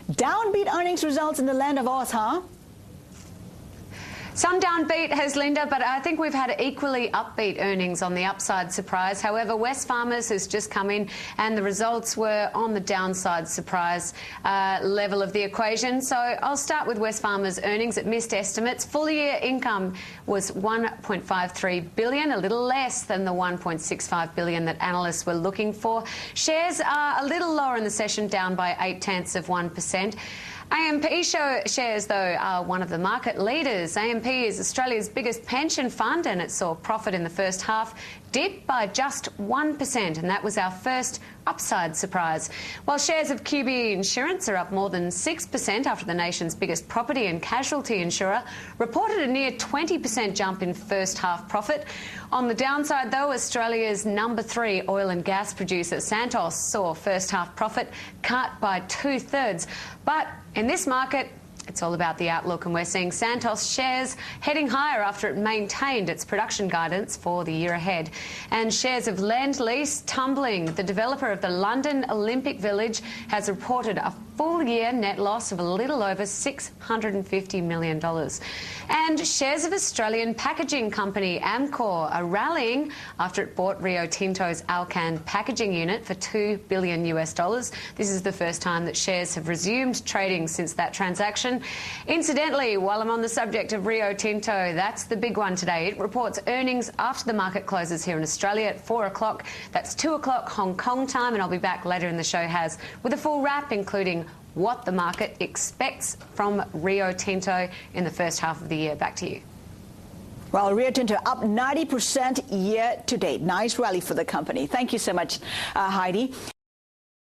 Downbeat earnings results in the land of Oz, huh? Some downbeat has Linda, but I think we've had equally upbeat earnings on the upside surprise. However, Wesfarmers has just come in and the results were on the downside surprise level of the equation. So I'll start with Wesfarmers earnings. It missed estimates. Full year income was $1.53 billion, a little less than the $1.65 billion that analysts were looking for. Shares are a little lower in the session, down by 0.8%. AMP shares, though, are one of the market leaders. AMP is Australia's biggest pension fund and it saw profit in the first half dip by just 1%, and that was our first upside surprise. While shares of QBE Insurance are up more than 6% after the nation's biggest property and casualty insurer reported a near 20% jump in first half profit. On the downside, though, Australia's number 3 oil and gas producer Santos saw first half profit cut by 2/3. But in this market, it's all about the outlook, and we're seeing Santos shares heading higher after it maintained its production guidance for the year ahead. And shares of Lend-Lease tumbling. The developer of the London Olympic Village has reported a full-year net loss of a little over $650 million. And shares of Australian packaging company Amcor are rallying after it bought Rio Tinto's Alcan packaging unit for $2 billion. This is the first time that shares have resumed trading since that transaction. Incidentally, while I'm on the subject of Rio Tinto, that's the big one today. It reports earnings after the market closes here in Australia at 4 o'clock. That's 2 o'clock Hong Kong time, and I'll be back later in the show, with a full wrap, including what the market expects from Rio Tinto in the first half of the year. Back to you. Well, Rio Tinto up 90% year to date. Nice rally for the company. Thank you so much, Heidi.